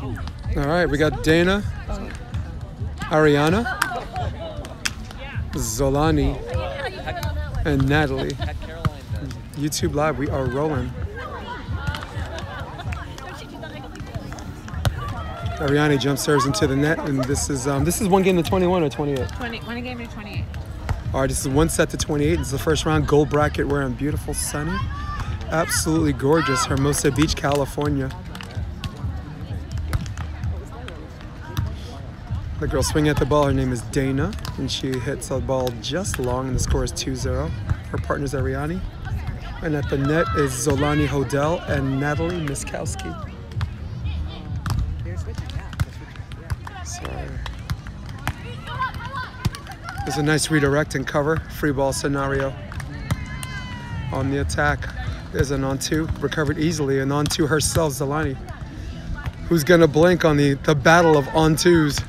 All right, we got Dana, Arianny, Xolani, and Natalie. YouTube Live, we are rolling. Arianny jump serves into the net, and this is one game to 21 or 28? 1 game to 28. All right, this is one set to 28. It's the first round. Gold bracket. We're in beautiful, sunny, absolutely gorgeous Hermosa Beach, California. The girl swinging at the ball, her name is Dana, and she hits the ball just long, and the score is 2-0. Her partner's Arianny. And at the net is Xolani Hodel and Natalie Miskowski. Sorry. There's a nice redirect and cover, free ball scenario. On the attack, there's an on-two, recovered easily, and on-two herself, Xolani. Who's gonna blink on the battle of on-twos?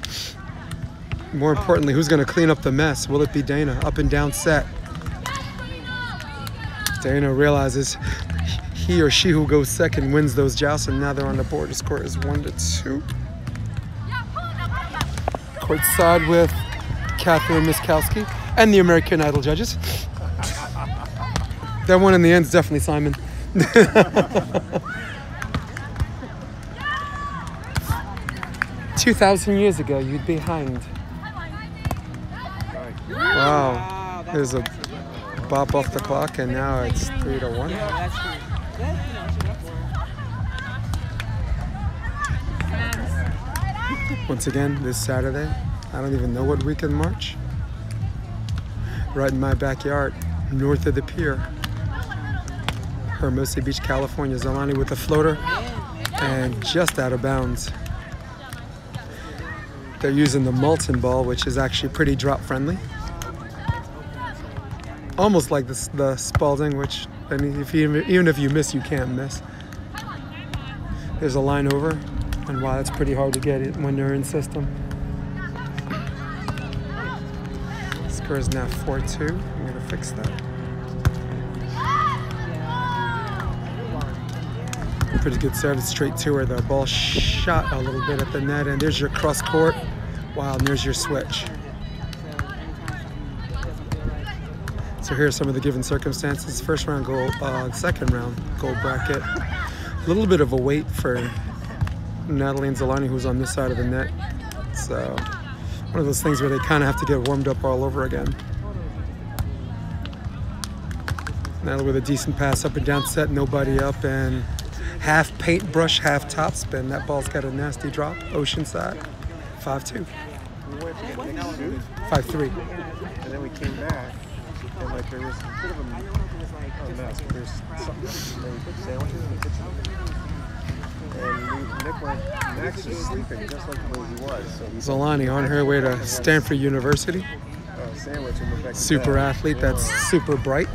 More importantly, who's gonna clean up the mess? Will it be Dana? Up and down set. Dana realizes he or she who goes second wins those jousts, and now they're on the board. The score is 1-2. Courtside with Catherine Miskowski and the American Idol judges. That one in the end is definitely Simon. 2,000 years ago, you'd be hanged. Wow. There's a bop off the clock, and now it's 3-1. Once again, this Saturday, I don't even know what week in March. Right in my backyard, north of the pier. Hermosa Beach, California. Xolani with a floater and just out of bounds. They're using the Molten ball, which is actually pretty drop friendly. Almost like the Spalding, which even if you miss, you can't miss. There's a line over, and wow, that's pretty hard to get it when you're in system. Score is now 4-2. I'm gonna fix that. Pretty good service straight to her. The ball shot a little bit at the net, and there's your cross court. Wow, and there's your switch. So here are some of the given circumstances. First round goal, second round gold bracket. A little bit of a wait for Natalie and Xolani, who's on this side of the net. So one of those things where they kind of have to get warmed up all over again. Natalie with a decent pass up and down set, nobody up, and half paintbrush, half topspin. That ball's got a nasty drop. Oceanside, 5-2. 5-3. And then we came back, and like there was a bit of a mess. There's something, we put sandwiches in the kitchen. And Nick went, Max is sleeping just like the way he was. So Xolani on her way to Stanford University. Sandwich and went back to super bed. athlete, that's super bright.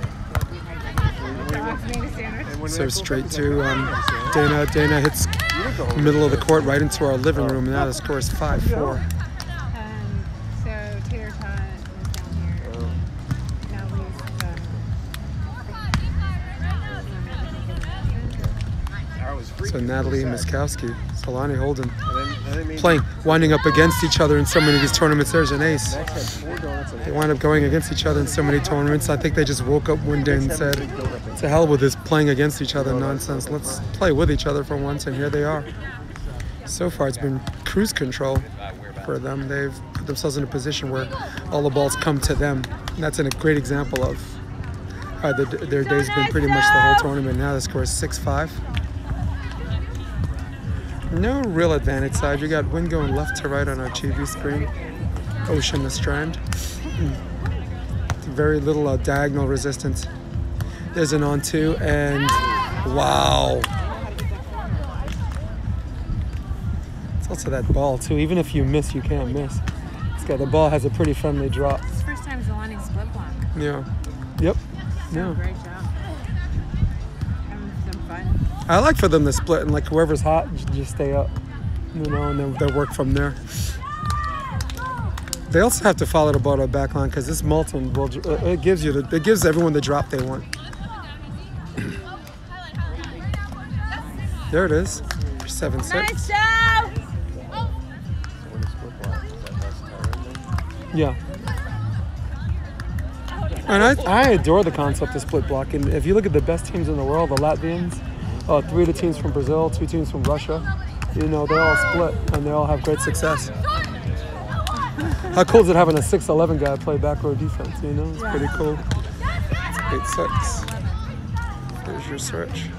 So straight to Dana. Dana hits middle of the court right into our living room. Now the score is 5-4. So Tater Tot was down here. So Natalie Miskowski, Xolani Holden, playing, winding up against each other in so many of these tournaments. There's an ace. They wind up going against each other in so many tournaments. I think they just woke up one day and said, to hell with this playing against each other nonsense. Let's play with each other for once, and here they are. So far, it's been cruise control for them. They've put themselves in a position where all the balls come to them. And that's a great example of how their day's been pretty much the whole tournament. Now the score is 6-5. No real advantage side. You got wind going left to right on our TV screen. Ocean the Strand. Very little diagonal resistance. There's an on-two, and wow. It's also that ball too. Even if you miss, you can't miss. The ball has a pretty friendly drop. It's the first time Xolani split block. Yeah. Yep. Yeah. Great job. Having some fun. I like for them to split, and like whoever's hot, just stay up, you know, and then they'll work from there. They also have to follow the ball to the back line because this Molten will, it gives everyone the drop they want. There it is. 7-6. Nice job. Yeah. And I adore the concept of split block. And if you look at the best teams in the world, the Latvians, 3 of the teams from Brazil, 2 teams from Russia, you know, they're all split and they all have great success. How cool is it having a 6'11" guy play back row defense, you know? It's pretty cool. It's 8-6. There's your search.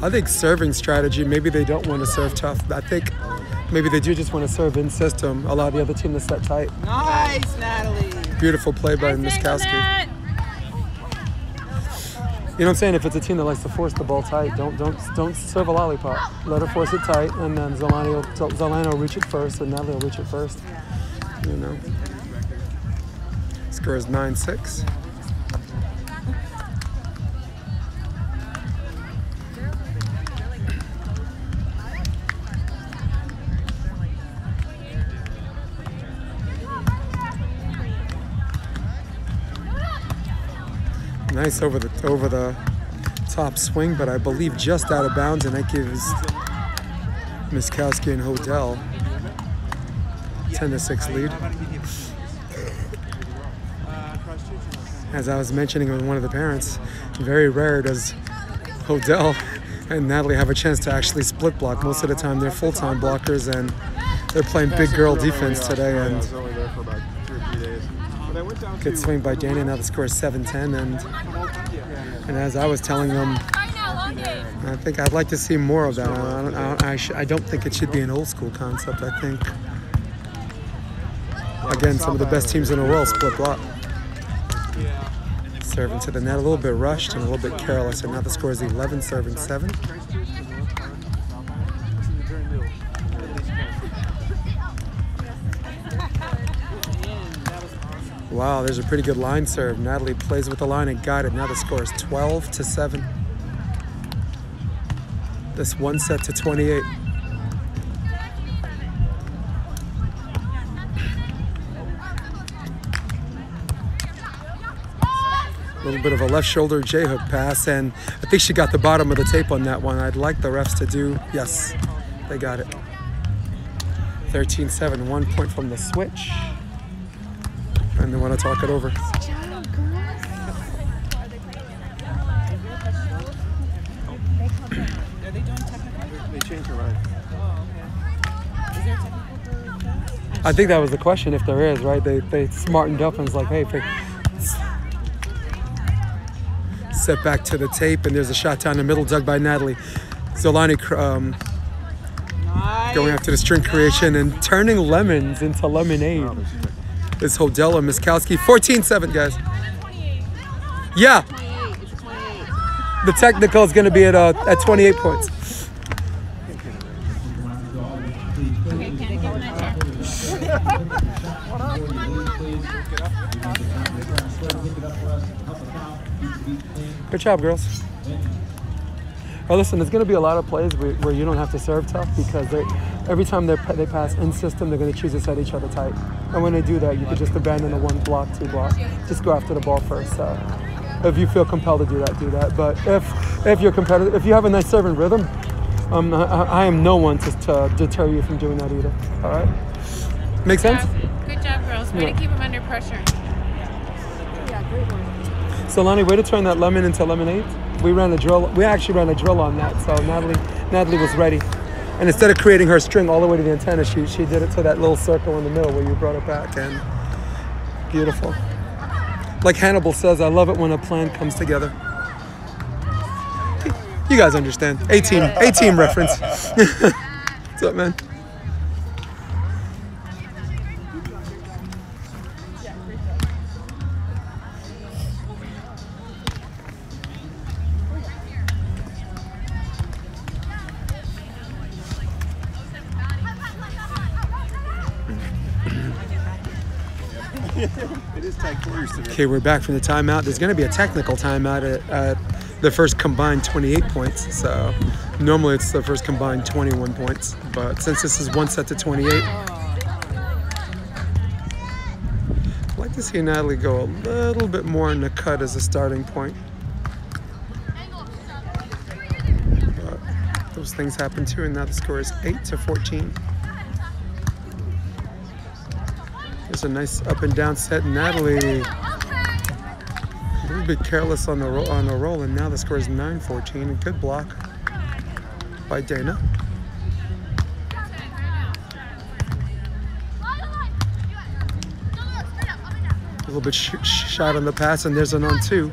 I think serving strategy, maybe they don't want to serve tough. I think maybe they do just want to serve in system, allow the other team to set tight. Nice, Natalie. Beautiful play by Miskowski. You know what I'm saying? If it's a team that likes to force the ball tight, don't serve a lollipop. Let her force it tight, and then Xolani will reach it first, and Natalie will reach it first. You know. Score is 9-6. Nice over the top swing, but I believe just out of bounds, and that gives Miskowski and Hodel 10-6 lead. As I was mentioning with one of the parents, very rare does Hodel and Natalie have a chance to actually split block. Most of the time they're full-time blockers, and they're playing big girl defense today. And good swing by Danny. Now the score is 7-10, and as I was telling them, I think I'd like to see more of that. I don't think it should be an old school concept. I think, again, some of the best teams in the world split block. Serving to the net, a little bit rushed and a little bit careless, and now the score is 11, serving 7. Wow, there's a pretty good line serve. Natalie plays with the line and got it. Now the score is 12-7. This one set to 28. A little bit of a left shoulder J-hook pass, and I think she got the bottom of the tape on that one. I'd like the refs to do, yes, they got it. 13-7, 1 point from the switch. And they want to talk it over. They changed her mind. I think that was the question, if there is, right? They smartened up and was like, hey, set back to the tape, and there's a shot down the middle dug by Natalie. Xolani going after the string creation and turning lemons into lemonade. Is Hodel and Miskowski. 14-7, guys. Yeah. The technical is going to be at 28 points. Good job, girls. Oh, listen, there's going to be a lot of plays where you don't have to serve tough, because every time they pass in system, they're going to choose to set each other tight. And when they do that, you can just abandon the 1 block, 2 block. Just go after the ball first. If you feel compelled to do that. But if you're competitive, if you have a nice serving rhythm, I am no one to deter you from doing that either. All right? Make sense? Good job, girls. Way to keep them under pressure. Yeah, great one. Xolani, way to turn that lemon into lemonade. We actually ran a drill on that, so Natalie was ready. And instead of creating her string all the way to the antenna, she did it to that little circle in the middle where you brought it back, and beautiful. Like Hannibal says, I love it when a plan comes together. You guys understand. A-team reference. What's up, man? It is tight quarters today. Okay, we're back from the timeout. There's going to be a technical timeout at the first combined 28 points. So normally it's the first combined 21 points. But since this is 1 set to 28, I'd like to see Natalie go a little bit more in the cut as a starting point. things happen too, and now the score is 8-14. There's a nice up and down set. Natalie a little bit careless on the roll, and now the score is 9-14. A good block by Dana. A little bit shot on the pass, and there's an on two.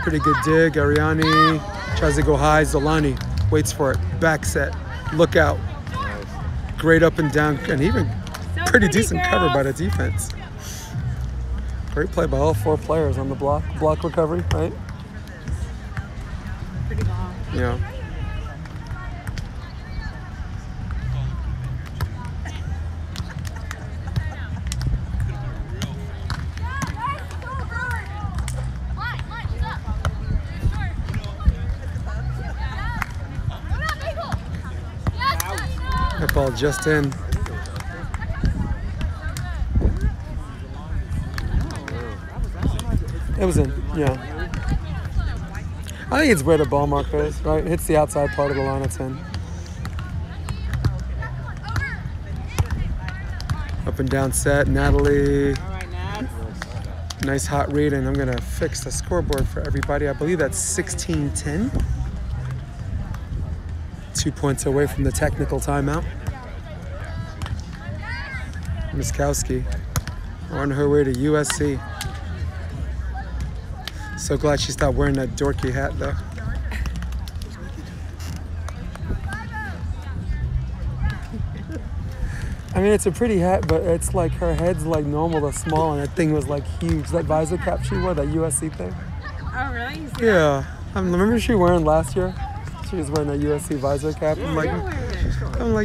Pretty good dig. Arianny tries to go high. Xolani waits for it. Back set. Look out. Great up and down, and even pretty decent cover by the defense. Great play by all four players on the block recovery, right? Pretty long. Yeah. That ball just in. It was in, yeah. I think it's where the ball marker is, right? It hits the outside part of the line, it's in. Up and down set, Natalie. All right, Nat. Nice hot read, and I'm gonna fix the scoreboard for everybody. I believe that's 16-10. 2 points away from the technical timeout. Miskowski on her way to USC. So glad she stopped wearing that dorky hat, though. I mean, it's a pretty hat, but it's like her head's like normal to small, and that thing was like huge. That visor cap she wore, that USC thing. Oh, really? You see Yeah. I remember she wearing last year. She was wearing that USC visor cap. I'm like,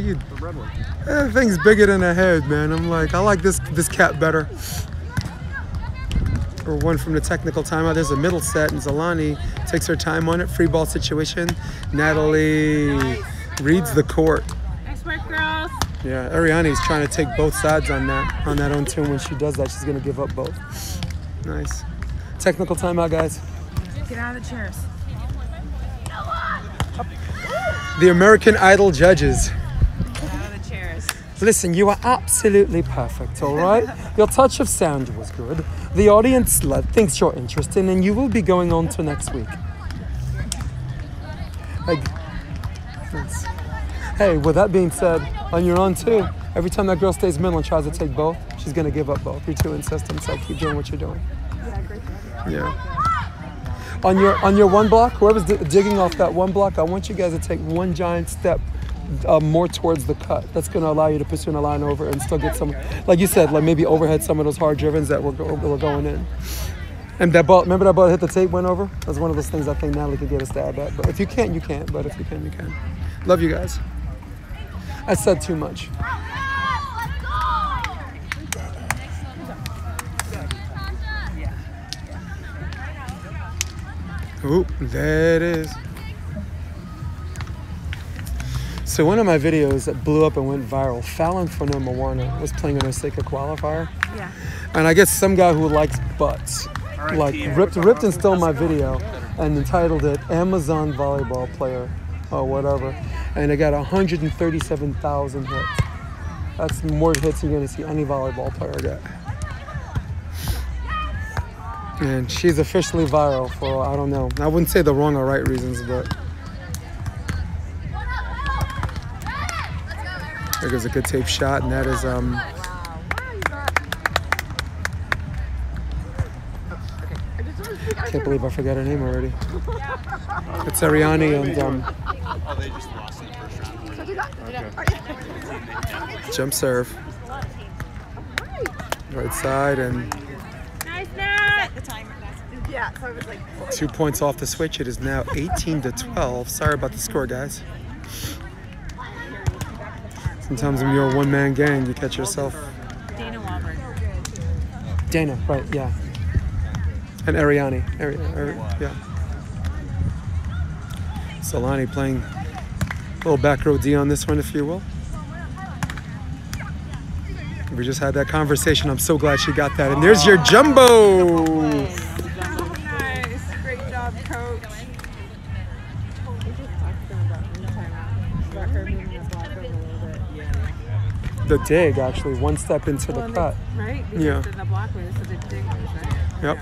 you. The red one. That thing's bigger than her head, man. I'm like, I like this cap better. Or one from the technical timeout. There's a middle set, and Xolani takes her time on it. Free ball situation. Natalie reads the court. Nice work, girls. Yeah, Arianny's trying to take both sides on that on two. When she does that, she's gonna give up both. Nice. Technical timeout, guys. Get out of the chairs. The American Idol judges. Get out of the chairs. Listen, you are absolutely perfect, all right? Your touch of sound was good. The audience thinks you're interesting, and you will be going on to next week. Hey, with that being said, on your own too, every time that girl stays middle and tries to take both, she's going to give up both. You're too insistent, so keep doing what you're doing. Yeah, great job. Yeah. On your one block, whoever's digging off that one block, I want you guys to take one giant step more towards the cut. That's going to allow you to pursue a line over and still get some, like you said, like maybe overhead some of those hard drivens that were going in. And that ball, remember that ball hit the tape, went over? That's one of those things I think Natalie could get a stab at. But if you can't, you can't. But if you can, you can. Love you guys. I said too much. Oop, there it is. So one of my videos that blew up and went viral, Fallon from Moana was playing in a Seika qualifier. Yeah. And I guess some guy who likes butts, like ripped and stole my video and entitled it Amazon Volleyball Player or whatever. And it got 137,000 hits. That's more hits you're gonna see any volleyball player get. And she's officially viral for, I don't know, I wouldn't say the wrong or right reasons, but there goes a good tape shot, and that is, I can't believe I forgot her name already. It's Arianny and, Oh, they just lost in the first round. jump serve. Right side, and Nice, Nat. The timer. Yeah, so it was like 2 points off the switch. It is now 18-12. Sorry about the score, guys. Sometimes when you're a one-man gang, you catch yourself. Dana Wahlberg. Dana, right, yeah. And Arianny. Yeah. Xolani playing a little back row D on this one, if you will. We just had that conversation. I'm so glad she got that. And there's your jumbo. Nice. Great job, coach. the dig, actually. One step into the cut. Right? Because Yeah. the block was so the dig was right. Yep.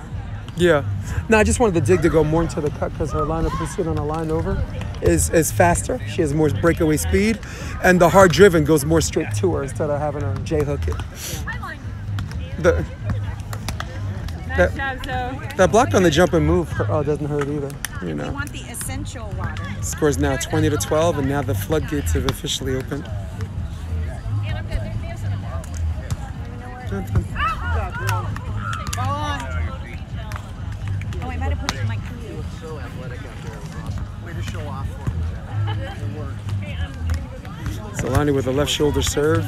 Yeah. No, I just wanted the dig to go more into the cut because her line of pursuit on a line over is faster. She has more breakaway speed. And the hard driven goes more straight to her instead of having her J-hook it. Nice job, Zoe. That block on the jump and move doesn't hurt either. You We know. want the essential water. Scores now 20-12, and now the floodgates have officially opened. Oh, I might have put it in my canoe. So athletic out there. Way to show off for me. Xolani with a left shoulder serve.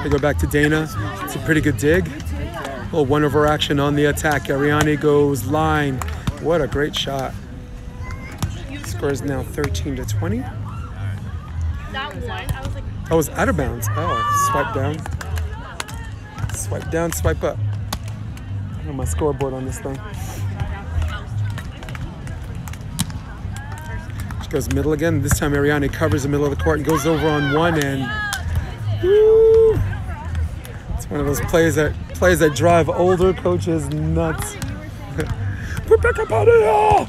They go back to Dana. It's a pretty good dig. A little one-over action on the attack. Arianny goes line. What a great shot. Scores now 13-20. That one, I was like, I was out of bounds. Oh, swipe down. Swipe down, swipe up. On my scoreboard on this thing. She goes middle again. This time Arianny covers the middle of the court and goes over on one and woo! It's one of those plays that drive older coaches nuts. Put back up out of here!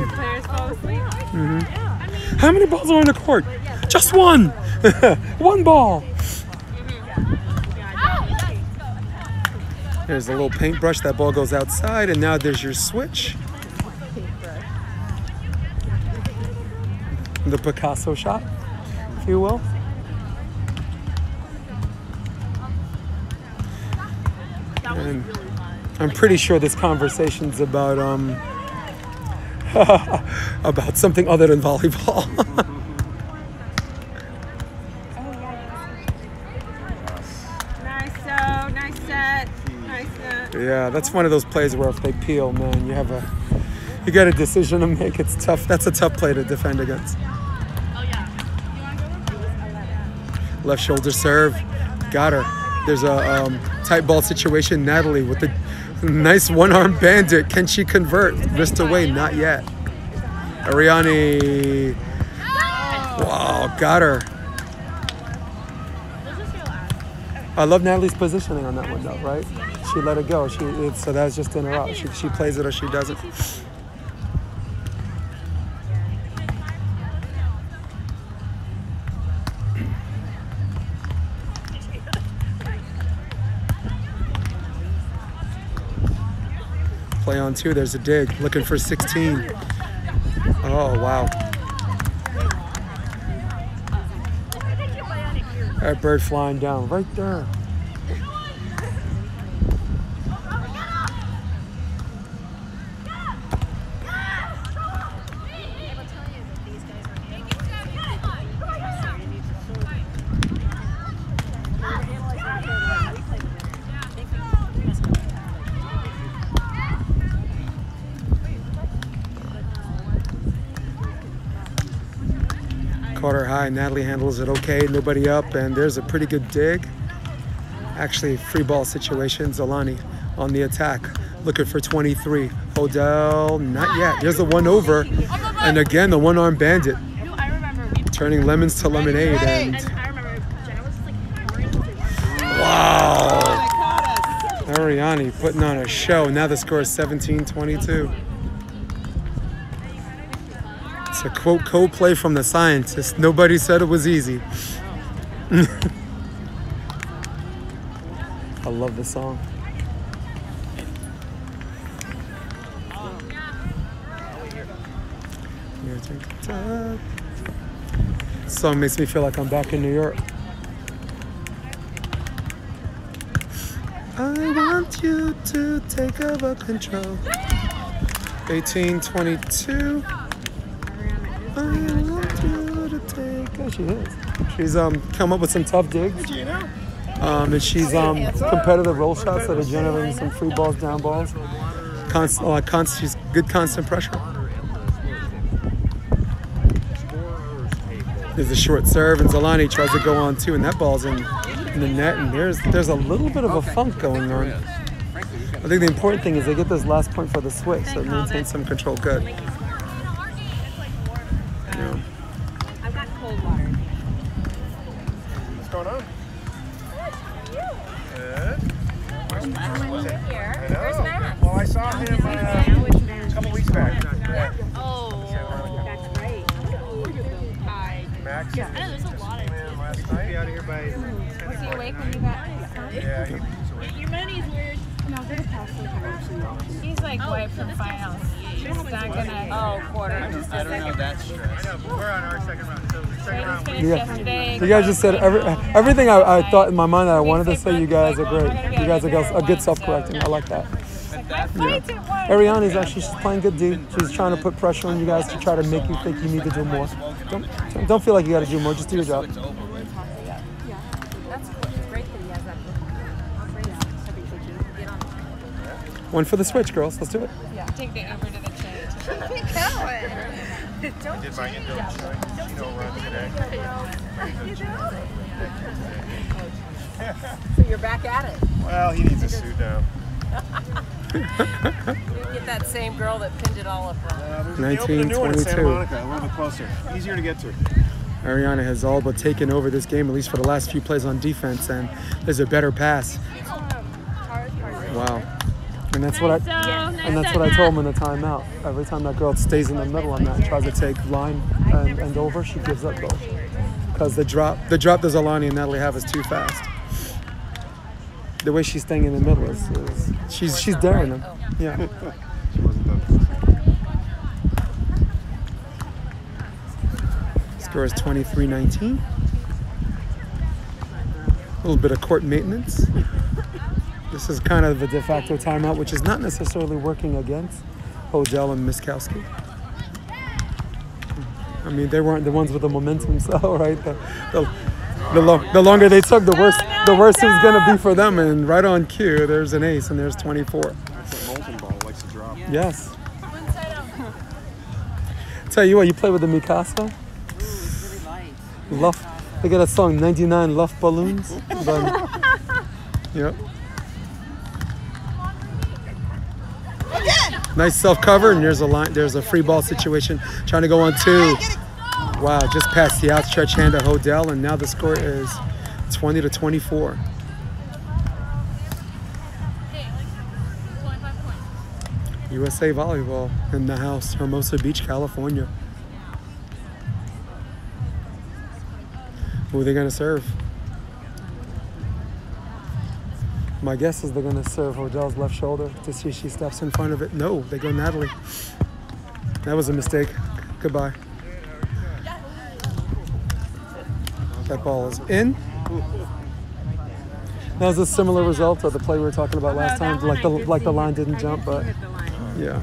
Players fall asleep. How many balls are on the court? Just one! One ball! There's a little paintbrush. That ball goes outside, and now there's your switch. The Picasso shot, if you will. And I'm pretty sure this conversation's about about something other than volleyball. Nice, Zoe. Nice set. Nice set. Yeah, that's one of those plays where if they peel, man, you got a decision to make. It's tough. That's a tough play to defend against. Left shoulder serve, got her. There's a tight ball situation. Natalie with the nice one-arm bandit. Can she convert? Wrist away, not yet. Arianny, wow, got her. I love Natalie's positioning on that one though, right? She let it go. So that was just in her out. She plays it or she doesn't. Play on two, there's a dig, looking for 16. Oh, wow. That bird flying down right there. Quarter high, Natalie handles it okay, nobody up, and there's a pretty good dig. Actually, free ball situation, Xolani on the attack, looking for 23. Odell, not yet. There's the one over, and again, the one-arm bandit. I remember we Turning lemons to lemonade, and I remember Jenna was just like hammering. wow. Arianny putting on a show. Now the score is 17-22. It's a quote co-play from the scientist. Nobody said it was easy. I love the song. This song makes me feel like I'm back in New York. I want you to take over control. 18-22. I want you to take. Oh, she is. She's come up with some tough digs. And she's competitive roll shots that are generating some free balls, down balls. She's good constant pressure. There's a short serve, and Xolani tries to go on two, and that ball's in the net. And there's a little bit of a funk going on. I think the important thing is they get this last point for the switch, so it maintains some control. Good. I've got cold water. know there's a lot of teams. Last night, out of here by. Was he awake when you got? Yeah, he was awake. Your money's weird. No, they're past the time. He's like away from finals. He's not gonna. Oh, quarter. Just I don't know that stress. I know, but we're on our second round. So the second round. finished yesterday. You guys just said everything I thought in my mind that I wanted to say. You guys are great. You guys are good self-correcting. I like that. Arianny's actually she's playing good D. She's trying to put pressure on you guys to try to make you think you need to do more. Don't feel like you got to do more. Just do your job. That's cool. It's great that he has that. One for the switch, girls. Let's do it. Yeah. Take the Uber to the change. I did my Indo run today. So you're back at it. Well, he needs a suit now. You get that same girl that pinned it all up wrong. They opened a new one in Santa 1922. Monica, a little bit closer. Easier to get to. Arianny has all but taken over this game, at least for the last few plays on defense, and there's a better pass. Wow. And that's what I told him in the timeout. Every time that girl stays in the middle on that and tries to take line and over, she gives up goal. Because the drop that Xolani and Natalie have is too fast. The way she's staying in the middle is she's daring them. Yeah. She wasn't done. Score is 23-19. A little bit of court maintenance. This is kind of a de facto timeout, which is not necessarily working against Hodel and Miskowski. I mean, they weren't the ones with the momentum, so right. The longer they took, the worse it was going to be for them. And right on cue, there's an ace, and there's 24. That's what molten ball likes to drop. Yes. Tell you what, you play with the Mikasa? Luff. They got a song, 99 Luff Balloons. Yep. Nice self-cover, and there's a line. There's a free ball situation. Trying to go on two. Wow, just past the outstretched hand of Hodel, and now the score is 20-24. USA Volleyball in the house, Hermosa Beach, California. Who are they going to serve? My guess is they're going to serve Hodel's left shoulder to see if she steps in front of it. No, they go Natalie. That was a mistake. Goodbye. That ball is in. That was a similar result of the play we were talking about last time. Like the line didn't jump, but yeah.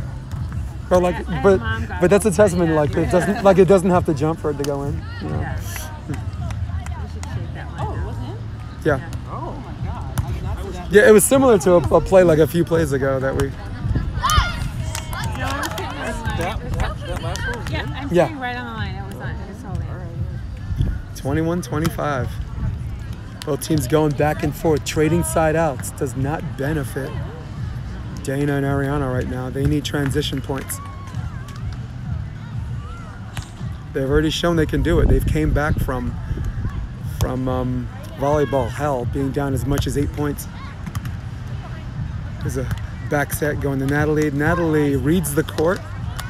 But that's a testament. It doesn't have to jump for it to go in. You know? Yeah. Yeah, it was similar to a play like a few plays ago that we. That last one? Yeah, I'm Yeah. sitting right on the line. It was on. It was holding. 21-25. Both teams going back and forth, trading side outs does not benefit Dana and Arianny right now. They need transition points. They've already shown they can do it. They've came back from volleyball hell, being down as much as 8 points. There's a back set going to Natalie. Natalie reads the court.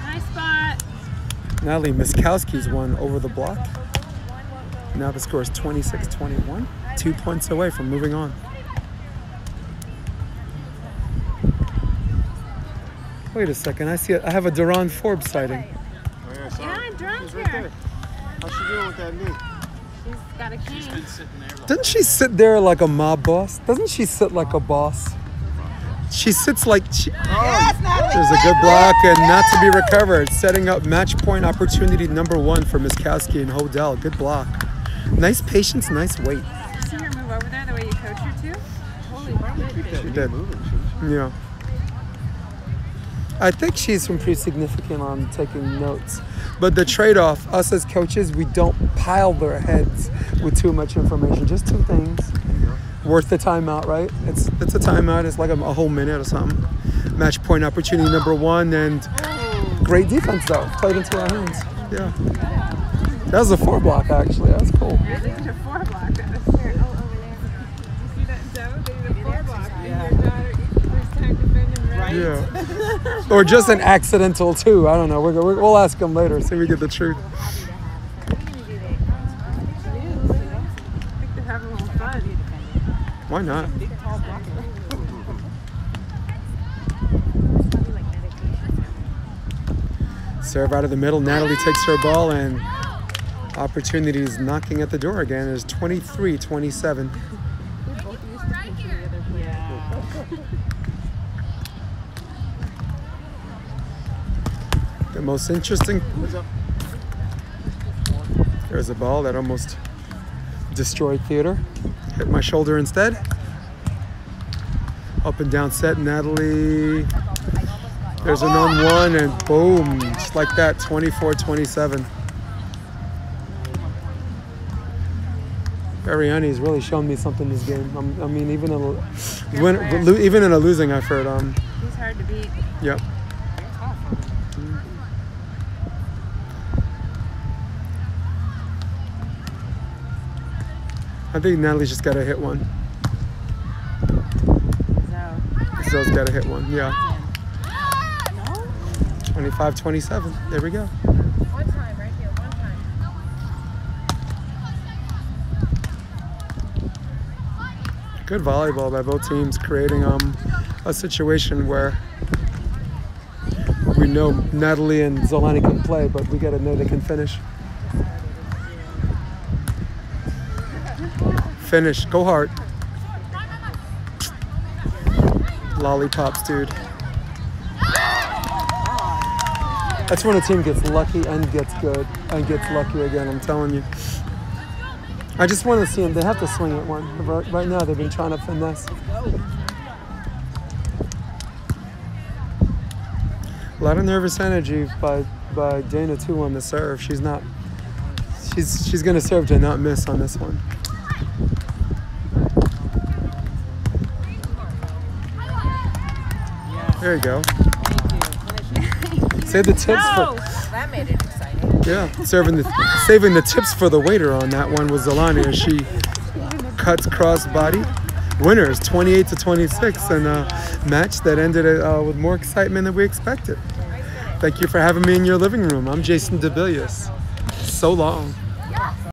Nice spot. Natalie Miskowski's one over the block. Now the score is 26-21. 2 points away from moving on. Wait a second. I see it. I have a Duran Forbes sighting. Oh, yeah, I saw Yeah, her. Duran's She's right here. there. How's she doing with that knee? She's got a cane. Been sitting there. Doesn't she sit there like a mob boss? Doesn't she sit like a boss? She sits like there's a good block and not to be recovered. Setting up match point opportunity number 1 for Miskowski and Hodel. Good block. Nice patience, nice weight. See her move over there the way you coach her to? Holy shit. She did. Moving, shouldn't she? Yeah. I think she's been pretty significant on taking notes. But the trade-off, us as coaches, we don't pile their heads with too much information. Just 2 things. Worth the timeout, right? It's a timeout. It's like a whole minute or something. Match point opportunity number 1, and great defense though. Played into our hands. Yeah. That was a 4 block actually. That was cool. They did a 4 block. That was fair. Oh, over there. You see that, Joe? They did a 4 block. Yeah. Your daughter, first time defending, right? Yeah. Or just an accidental 2. I don't know. We'll ask them later. See if we get the truth. Why not? Big, tall blocker. Serve out of the middle. Natalie takes her ball, and opportunities knocking at the door again. Is 23-27. We're both used to punching the other player. Yeah. The most interesting. There's a ball that almost destroyed theater. Hit my shoulder instead. Up and down set, Natalie. There's an on one, and boom, just like that, 24-27. Arianny has really shown me something this game. I mean, even in a losing effort. He's hard to beat. Yep. I think Natalie's just got to hit one. Zoe's got to hit one, yeah. 25-27. There we go. One time, right here, one time. Good volleyball by both teams, creating a situation where we know Natalie and Xolani can play, but we got to know they can finish. Finish. Go hard. Lollipops, dude. That's when a team gets lucky and gets good and gets lucky again, I'm telling you. I just want to see them. They have to swing at one. Right now, they've been trying to finesse. A lot of nervous energy by Dana, too, on the serve. She's going to serve to not miss on this one. There you go. Save the tips for. That made it exciting. Yeah, saving the tips for the waiter on that one was Xolani as she cuts cross body. Winners 28-26 in a match that ended with more excitement than we expected. Thank you for having me in your living room. I'm Jason DeBillius. So long.